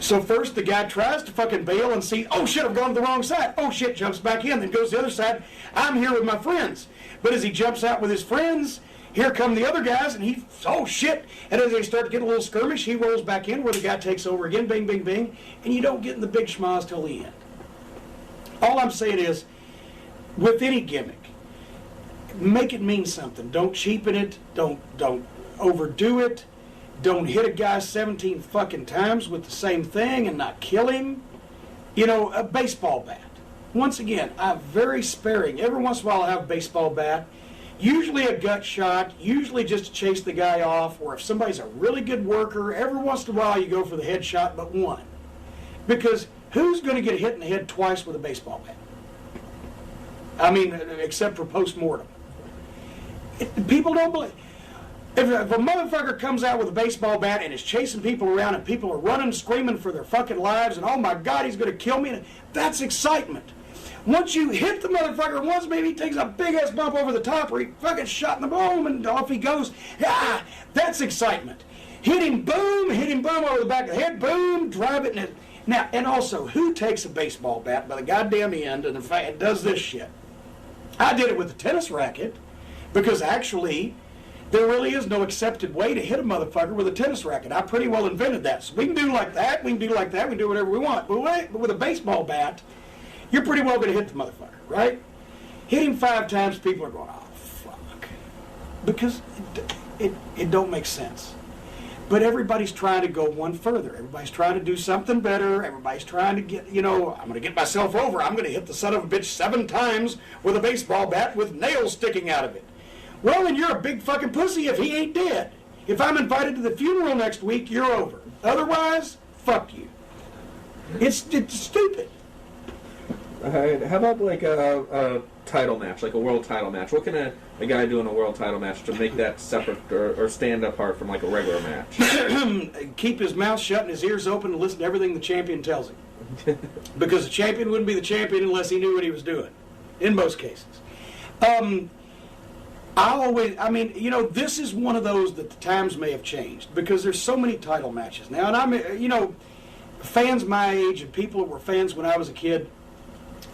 So first the guy tries to fucking bail and see, oh shit, I've gone to the wrong side. Oh shit, jumps back in, then goes to the other side. I'm here with my friends. But as he jumps out with his friends, here come the other guys, and he, oh shit. And as they start to get a little skirmish, he rolls back in where the guy takes over again, bing, bing, bing. And you don't get in the big schmoz till the end. All I'm saying is, with any gimmick, make it mean something. Don't cheapen it. Don't overdo it. Don't hit a guy 17 fucking times with the same thing and not kill him. You know, a baseball bat. Once again, I'm very sparing. Every once in a while I have a baseball bat. Usually a gut shot, usually just to chase the guy off, or if somebody's a really good worker, every once in a while you go for the head shot but one. Because who's going to get hit in the head twice with a baseball bat? I mean, except for post-mortem. People don't believe. If a motherfucker comes out with a baseball bat and is chasing people around and people are running, screaming for their fucking lives and, oh my God, he's going to kill me, that's excitement. Once you hit the motherfucker once, maybe he takes a big-ass bump over the top or he fucking shot in the boom and off he goes. Ah, that's excitement. Hit him boom over the back of the head, boom, drive it. Now, and also, who takes a baseball bat by the goddamn end and does this shit? I did it with a tennis racket because actually there really is no accepted way to hit a motherfucker with a tennis racket. I pretty well invented that. So we can do like that, we can do like that, we can do whatever we want. But with a baseball bat, you're pretty well going to hit the motherfucker, right? Hit him 5 times, people are going, oh, fuck. Because it don't make sense. But everybody's trying to go one further. Everybody's trying to do something better. Everybody's trying to get, I'm going to get myself over. I'm going to hit the son of a bitch 7 times with a baseball bat with nails sticking out of it. Well, then you're a big fucking pussy if he ain't dead. If I'm invited to the funeral next week, you're over. Otherwise, fuck you. It's stupid. How about like a title match, like a world title match? What can a guy do in a world title match to make that separate or stand apart from like a regular match? Keep his mouth shut and his ears open and listen to everything the champion tells him. Because the champion wouldn't be the champion unless he knew what he was doing, in most cases. This is one of those that the times may have changed because there's so many title matches now. And fans my age and people that were fans when I was a kid,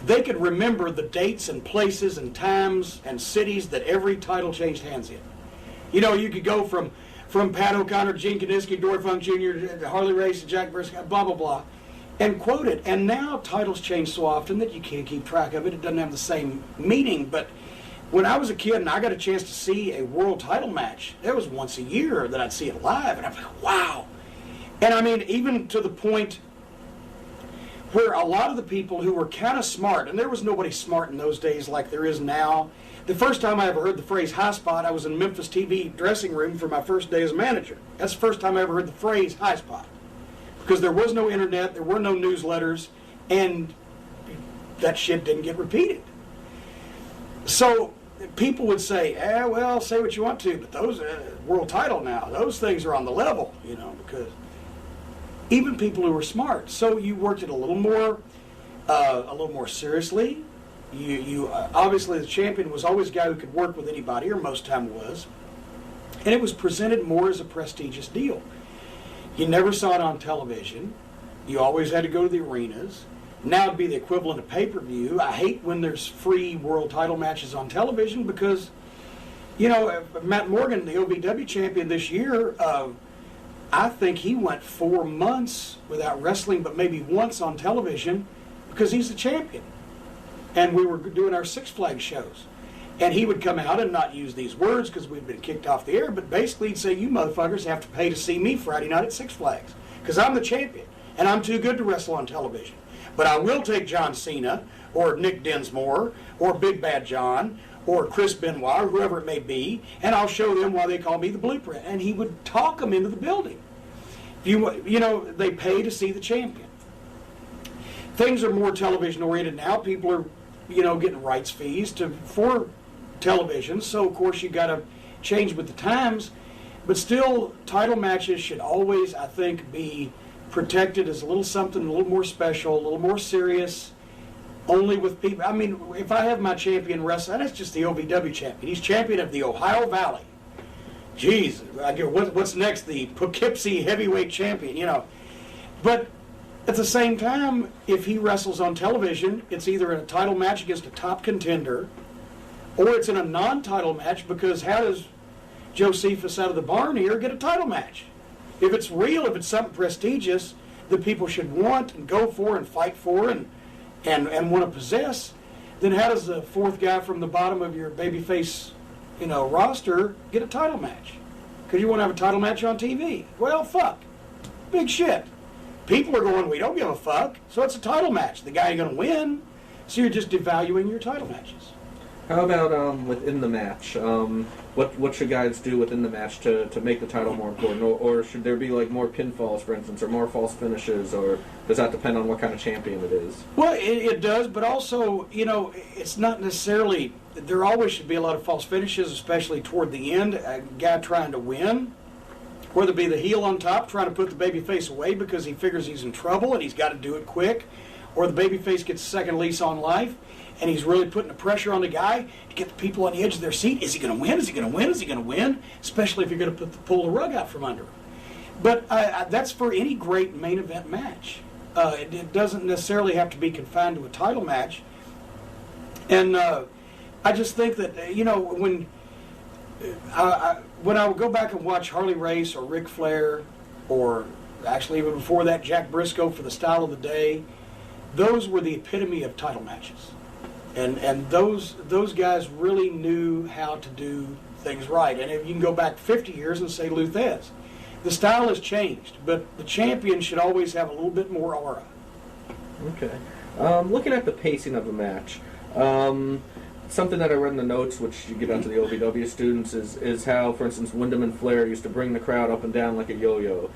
they could remember the dates and places and times and cities that every title changed hands in. You could go from Pat O'Connor, Gene Kiniski, Dory Funk Jr., Harley Race, Jack Briscoe, blah, blah, blah, and quote it. And now titles change so often that you can't keep track of it. It doesn't have the same meaning. But when I was a kid and I got a chance to see a world title match, it was once a year that I'd see it live. And I'm like, wow. And I mean, even to the point where a lot of the people who were kind of smart, and there was nobody smart in those days like there is now. The first time I ever heard the phrase high spot, I was in Memphis TV dressing room for my first day as manager. That's the first time I ever heard the phrase high spot. Because there was no internet, there were no newsletters, and that shit didn't get repeated. So people would say, well, say what you want to, but those world title now, those things are on the level, because even people who were smart. So you worked it a little more seriously. You obviously the champion was always a guy who could work with anybody, or most time was, and it was presented more as a prestigious deal. You never saw it on television. You always had to go to the arenas. Now it'd be the equivalent of pay-per-view. I hate when there's free world title matches on television because, Matt Morgan, the OVW champion this year, I think he went 4 months without wrestling, but maybe once on television because he's the champion. And we were doing our Six Flags shows. And he would come out and not use these words because we'd been kicked off the air, but basically he'd say, you motherfuckers have to pay to see me Friday night at Six Flags because I'm the champion and I'm too good to wrestle on television. But I will take John Cena or Nick Dinsmore or Big Bad John or Chris Benoit, or whoever it may be, and I'll show them why they call me the Blueprint. And he would talk them into the building. They pay to see the champion. Things are more television-oriented now. People are, getting rights fees for television, so of course you got to change with the times. But still, title matches should always, I think, be protected as a little something a little more special, a little more serious. Only with people. I mean, if I have my champion wrestle, and that's just the OVW champion. He's champion of the Ohio Valley. Jeez, what's next? The Poughkeepsie heavyweight champion, But At the same time, if he wrestles on television, it's either in a title match against a top contender, or it's in a non-title match, because how does Josephus out of the barn here get a title match? If it's real, if it's something prestigious that people should want and go for and fight for and want to possess, then how does the fourth guy from the bottom of your babyface, roster get a title match? Because you want to have a title match on TV. Well, fuck. Big shit. People are going, we don't give a fuck, so it's a title match. The guy ain't going to win, so you're just devaluing your title matches. How about within the match? What should guys do within the match to make the title more important? Or should there be like more pinfalls, for instance, or more false finishes, or does that depend on what kind of champion it is? Well, it does, but also, it's not necessarily, there always should be a lot of false finishes, especially toward the end, a guy trying to win. Whether it be the heel on top trying to put the babyface away because he figures he's in trouble and he's got to do it quick, or the babyface gets a second lease on life and he's really putting the pressure on the guy to get the people on the edge of their seat. Is he going to win? Is he going to win? Is he going to win? Especially if you're going to pull the rug out from under him. But that's for any great main event match. It doesn't necessarily have to be confined to a title match. And I just think that, when I would go back and watch Harley Race or Ric Flair, or actually even before that, Jack Briscoe for the Style of the Day, those were the epitome of title matches. And those guys really knew how to do things right. And if you can go back 50 years and say Lou Thesz, the style has changed, but the champion should always have a little bit more aura. Okay. Looking at the pacing of the match, something that I read in the notes, which you get out to the OVW students, is how, for instance, Wyndham and Flair used to bring the crowd up and down like a yo-yo.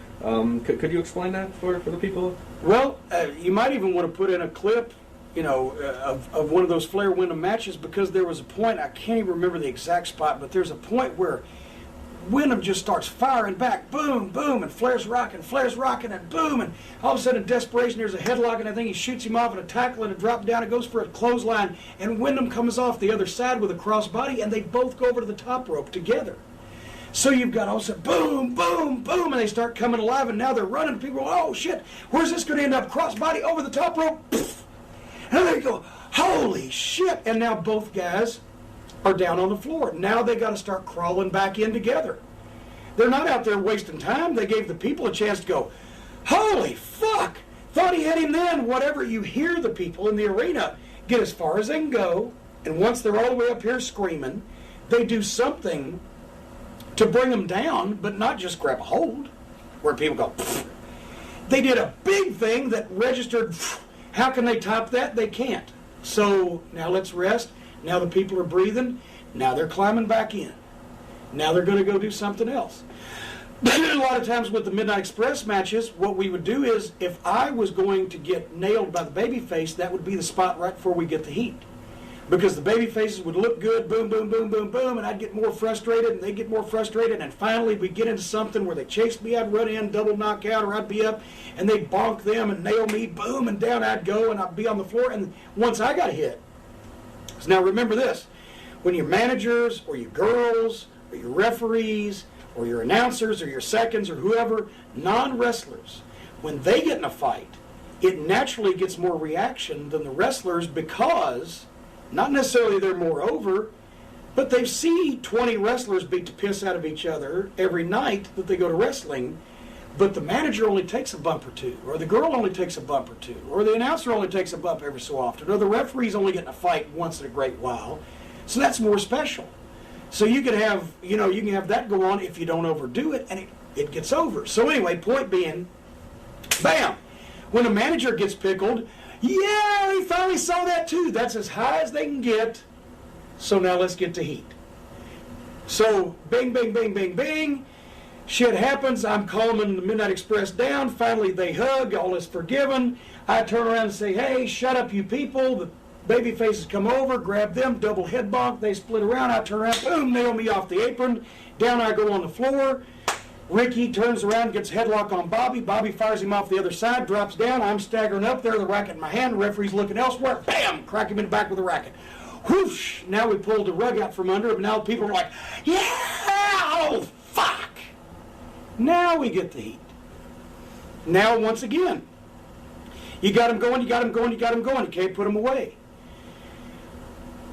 Could you explain that for the people? Well, you might even want to put in a clip, of one of those Flair Wyndham matches, because there was a point, I can't even remember the exact spot, but there's a point where Wyndham just starts firing back, boom, boom, and Flair's rocking, and boom, and all of a sudden in desperation there's a headlock and I think he shoots him off and a tackle and a drop down, and goes for a clothesline, and Wyndham comes off the other side with a crossbody, and they both go over to the top rope together. So you've got all of a sudden boom, boom, boom, and they start coming alive, and now they're running. People go, oh shit, where's this going to end up? Crossbody over the top rope, poof. And they go, holy shit, and now both guys are down on the floor. Now they got to start crawling back in together. They're not out there wasting time. They gave the people a chance to go, holy fuck, thought he had him then. Whatever. You hear the people in the arena get as far as they can go, and once they're all the way up here screaming, they do something to bring them down, but not just grab a hold, where people go, pfft. They did a big thing that registered. Pfft. How can they top that? They can't. So now let's rest. Now the people are breathing. Now they're climbing back in. Now they're going to go do something else. A lot of times with the Midnight Express matches, what we would do is, if I was going to get nailed by the babyface, that would be the spot right before we get the heat. Because the babyfaces would look good, boom, boom, boom, boom, boom, and I'd get more frustrated, and they'd get more frustrated, and finally we'd get into something where they chased me, I'd run in, double knockout, or I'd be up, and they'd bonk them and nail me, boom, and down I'd go, and I'd be on the floor, and once I got hit. So now remember this, when your managers, or your girls, or your referees, or your announcers, or your seconds, or whoever, non-wrestlers, when they get in a fight, it naturally gets more reaction than the wrestlers, because not necessarily they're more over, but they see 20 wrestlers beat the piss out of each other every night that they go to wrestling, but the manager only takes a bump or two, or the girl only takes a bump or two, or the announcer only takes a bump every so often, or the referee's only getting a fight once in a great while. So that's more special. So you can have, you can have that go on if you don't overdo it, and it gets over. So anyway, point being, bam, when a manager gets pickled, yeah, he finally saw that too. That's as high as they can get. So now let's get to heat. So bing, bing, bing, bing, bing. Shit happens. I'm calming the Midnight Express down. Finally they hug. All is forgiven. I turn around and say, hey, shut up you people. The baby faces come over, grab them, double head bonk. They split around. I turn around, boom, nail me off the apron. Down I go on the floor. Ricky turns around, gets a headlock on Bobby. Bobby fires him off the other side, drops down. I'm staggering up there, the racket in my hand. The referee's looking elsewhere. Bam! Crack him in the back with a racket. Whoosh! Now we pulled the rug out from under him, and now people are like, yeah! Oh, fuck! Now we get the heat. Now, once again, You got him going, you got him going, you got him going. You can't put him away.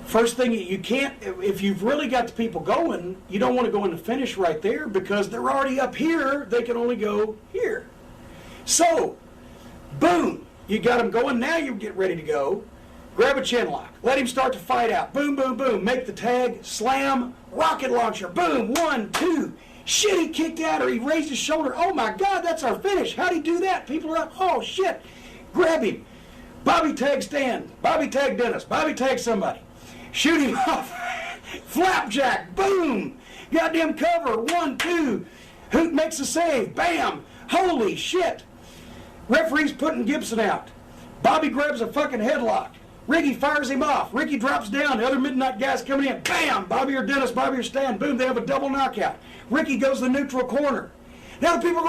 First thing, you can't, if you've really got the people going, you don't want to go in the finish right there because they're already up here. They can only go here. So, boom, you got him going. Now you get ready to go. Grab a chin lock. Let him start to fight out. Boom, boom, boom. Make the tag. Slam. Rocket launcher. Boom. 1, 2. Shit, he kicked out or he raised his shoulder. Oh my God, that's our finish. How'd he do that? People are like, oh shit. Grab him. Bobby tag Stan. Bobby tag Dennis. Bobby tag somebody. Shoot him off. Flapjack. Boom. Goddamn cover. 1, 2. Hoot makes a save. Bam. Holy shit. Referee's putting Gibson out. Bobby grabs a fucking headlock. Ricky fires him off. Ricky drops down. The other Midnight guy's coming in. Bam. Bobby or Dennis. Bobby or Stan. Boom. They have a double knockout. Ricky goes to the neutral corner. Now the people are going,